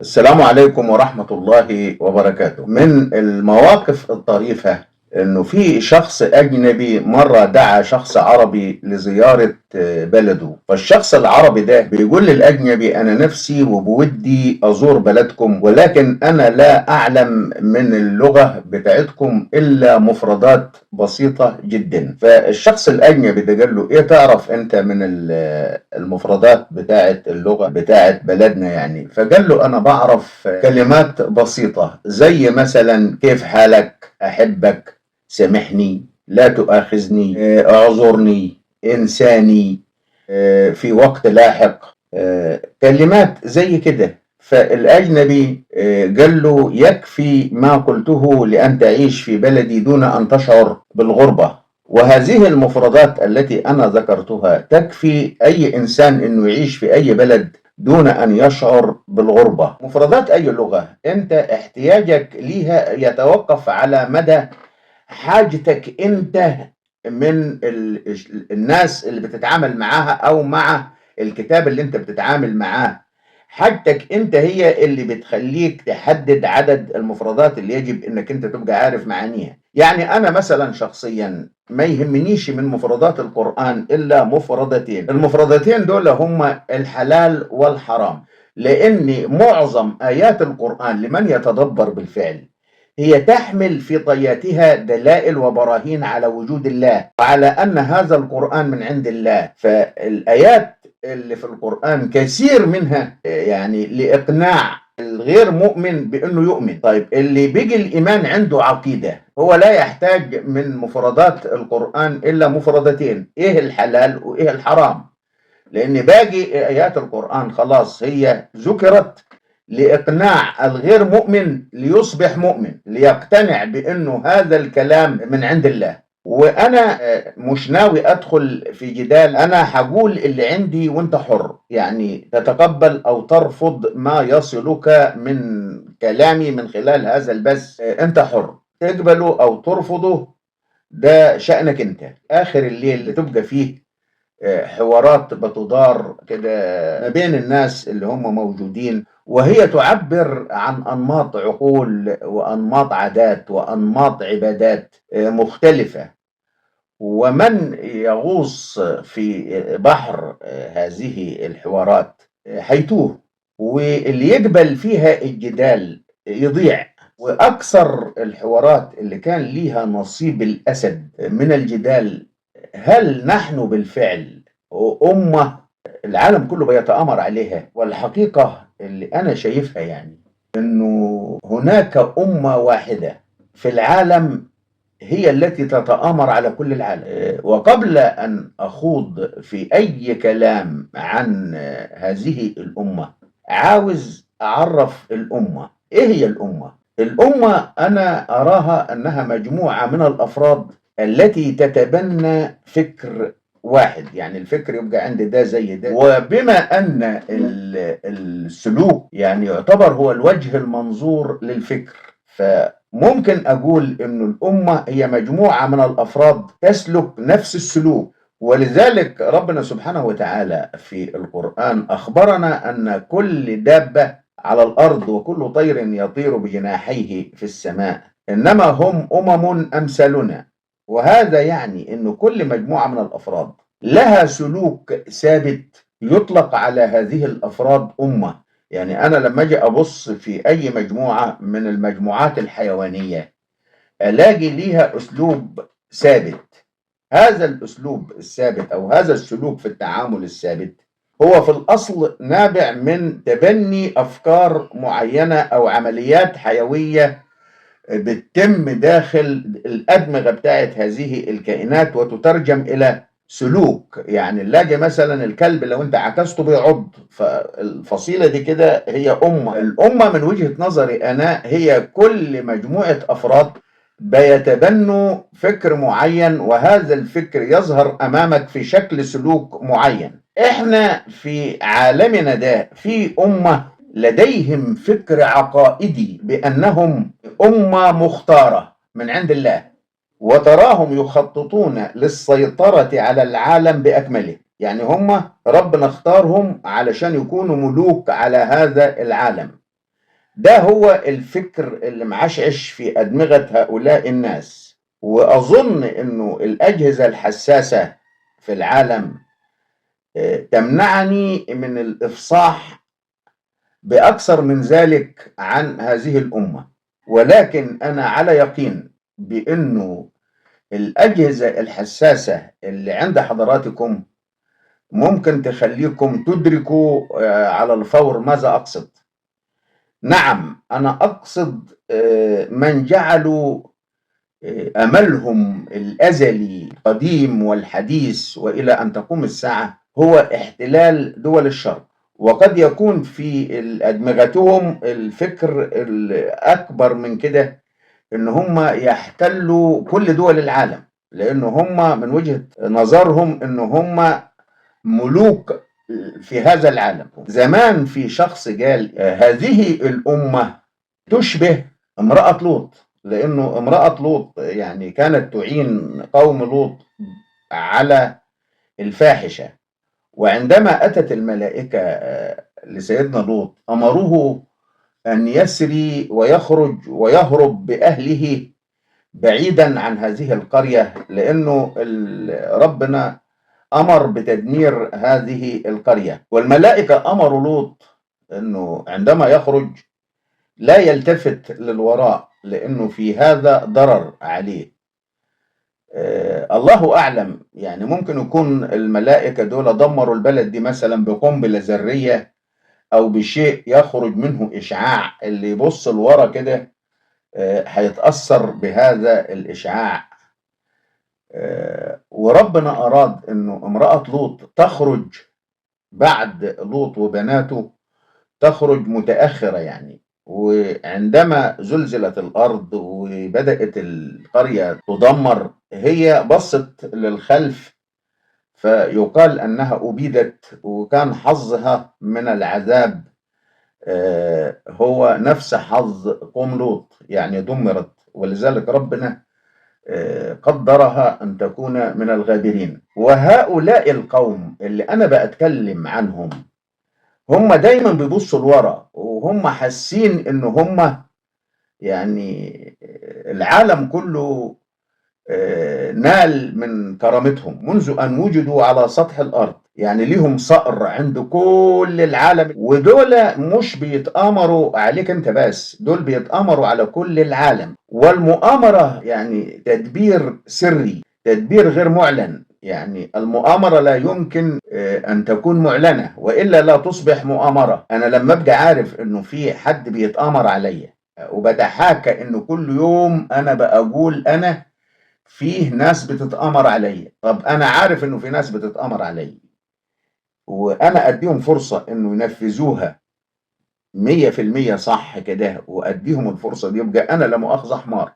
السلام عليكم ورحمة الله وبركاته. من المواقف الطريفة انه في شخص اجنبي مرة دعا شخص عربي لزيارة بلده، فالشخص العربي ده بيقول للاجنبي: انا نفسي وبودي ازور بلدكم، ولكن انا لا اعلم من اللغة بتاعتكم الا مفردات بسيطة جدا. فالشخص الاجنبي ده قال له: ايه تعرف انت من المفردات بتاعت اللغة بتاعت بلدنا يعني؟ فقال له: انا بعرف كلمات بسيطة زي مثلا كيف حالك، احبك، سامحني، لا تؤاخذني، اعذرني، انساني، في وقت لاحق، كلمات زي كده. فالأجنبي قال له: يكفي ما قلته لأن تعيش في بلدي دون أن تشعر بالغربة، وهذه المفردات التي أنا ذكرتها تكفي أي إنسان أنه يعيش في أي بلد دون أن يشعر بالغربة. مفردات أي لغة أنت احتياجك ليها يتوقف على مدى حاجتك أنت من الناس اللي بتتعامل معاها أو مع الكتاب اللي أنت بتتعامل معاه. حاجتك أنت هي اللي بتخليك تحدد عدد المفردات اللي يجب أنك أنت تبقى عارف معانيها. يعني أنا مثلا شخصيا ما يهمنيش من مفردات القرآن إلا مفردتين. المفردتين دول هما الحلال والحرام، لأن معظم آيات القرآن لمن يتدبر بالفعل هي تحمل في طياتها دلائل وبراهين على وجود الله وعلى أن هذا القرآن من عند الله. فالآيات اللي في القرآن كثير منها يعني لإقناع الغير مؤمن بأنه يؤمن. طيب اللي بيجي الإيمان عنده عقيدة هو لا يحتاج من مفردات القرآن إلا مفردتين: إيه الحلال وإيه الحرام، لأن باقي آيات القرآن خلاص هي ذكرت لإقناع الغير مؤمن ليصبح مؤمن، ليقتنع بأنه هذا الكلام من عند الله. وأنا مش ناوي أدخل في جدال، أنا هقول اللي عندي وأنت حر، يعني تتقبل أو ترفض ما يصلك من كلامي من خلال هذا البث، أنت حر تقبله أو ترفضه، ده شأنك أنت. آخر الليل اللي تبقى فيه حوارات بتدار كده ما بين الناس اللي هم موجودين، وهي تعبر عن أنماط عقول وأنماط عادات وأنماط عبادات مختلفة. ومن يغوص في بحر هذه الحوارات هيتوه، واللي يقبل فيها الجدال يضيع. وأكثر الحوارات اللي كان ليها نصيب الأسد من الجدال: هل نحن بالفعل أمة العالم كله بيتآمر عليها؟ والحقيقة اللي أنا شايفها يعني إنه هناك أمة واحدة في العالم هي التي تتآمر على كل العالم. وقبل أن أخوض في أي كلام عن هذه الأمة عاوز أعرف الأمة. إيه هي الأمة؟ الأمة أنا أراها أنها مجموعة من الأفراد التي تتبنى فكر واحد، يعني الفكر يبقى عند ده زي ده. وبما أن السلوك يعني يعتبر هو الوجه المنظور للفكر، فممكن أقول أن الأمة هي مجموعة من الأفراد تسلك نفس السلوك. ولذلك ربنا سبحانه وتعالى في القرآن أخبرنا أن كل دابة على الأرض وكل طير يطير بجناحيه في السماء إنما هم أمم أمثالنا. وهذا يعني أن كل مجموعة من الأفراد لها سلوك ثابت يطلق على هذه الأفراد أمة. يعني أنا لما أجي أبص في أي مجموعة من المجموعات الحيوانية ألاقي ليها أسلوب ثابت. هذا الأسلوب الثابت أو هذا السلوك في التعامل الثابت هو في الأصل نابع من تبني أفكار معينة أو عمليات حيوية بتتم داخل الأدمغة بتاعت هذه الكائنات وتترجم إلى سلوك. يعني نلاقي مثلا الكلب لو انت عكسته بيعض، فالفصيلة دي كده هي أمة. الأمة من وجهة نظري أنا هي كل مجموعة أفراد بيتبنوا فكر معين، وهذا الفكر يظهر أمامك في شكل سلوك معين. احنا في عالمنا ده في أمة لديهم فكر عقائدي بأنهم أمة مختارة من عند الله، وتراهم يخططون للسيطرة على العالم بأكمله. يعني هم ربنا اختارهم علشان يكونوا ملوك على هذا العالم. ده هو الفكر اللي معشعش في أدمغة هؤلاء الناس. وأظن أنه الأجهزة الحساسة في العالم تمنعني من الإفصاح بأكثر من ذلك عن هذه الأمة، ولكن أنا على يقين بأنه الأجهزة الحساسة اللي عند حضراتكم ممكن تخليكم تدركوا على الفور ماذا أقصد. نعم، أنا أقصد من جعلوا أملهم الأزلي القديم والحديث وإلى أن تقوم الساعة هو احتلال دول الشرق. وقد يكون في أدمغتهم الفكر الأكبر من كده، إن هم يحتلوا كل دول العالم، لأن هم من وجهة نظرهم إن هم ملوك في هذا العالم. زمان في شخص قال هذه الأمة تشبه امرأة لوط، لأنه امرأة لوط يعني كانت تعين قوم لوط على الفاحشة. وعندما أتت الملائكة لسيدنا لوط أمروه أن يسري ويخرج ويهرب بأهله بعيدا عن هذه القرية، لأنه ربنا أمر بتدمير هذه القرية. والملائكة أمروا لوط أنه عندما يخرج لا يلتفت للوراء، لأنه في هذا ضرر عليه. الله أعلم، يعني ممكن يكون الملائكة دول دمروا البلد دي مثلا بقنبلة ذرية أو بشيء يخرج منه إشعاع، اللي يبص لورا كده هيتأثر بهذا الإشعاع. وربنا أراد أنه امرأة لوط تخرج بعد لوط وبناته، تخرج متأخرة يعني. وعندما زلزلت الأرض وبدأت القرية تدمر، هي بصت للخلف فيقال أنها أبيدت، وكان حظها من العذاب هو نفس حظ قوم لوط، يعني دمرت. ولذلك ربنا قدرها أن تكون من الغابرين. وهؤلاء القوم اللي أنا بأتكلم عنهم هم دايما بيبصوا لورا، وهم حاسين ان هم يعني العالم كله نال من كرامتهم منذ ان وجدوا على سطح الارض، يعني ليهم صقر عند كل العالم. ودول مش بيتآمروا عليك انت بس، دول بيتآمروا على كل العالم. والمؤامرة يعني تدبير سري، تدبير غير معلن. يعني المؤامرة لا يمكن أن تكون معلنة، وإلا لا تصبح مؤامرة. أنا لما أبقى عارف إنه في حد بيتآمر عليا وبتحاكى إنه كل يوم أنا بقول أنا فيه ناس بتتآمر عليا، طب أنا عارف إنه في ناس بتتآمر عليا وأنا أديهم فرصة إنه ينفذوها 100% صح كده، وأديهم الفرصة دي، يبقى أنا لا مؤاخذة حمار.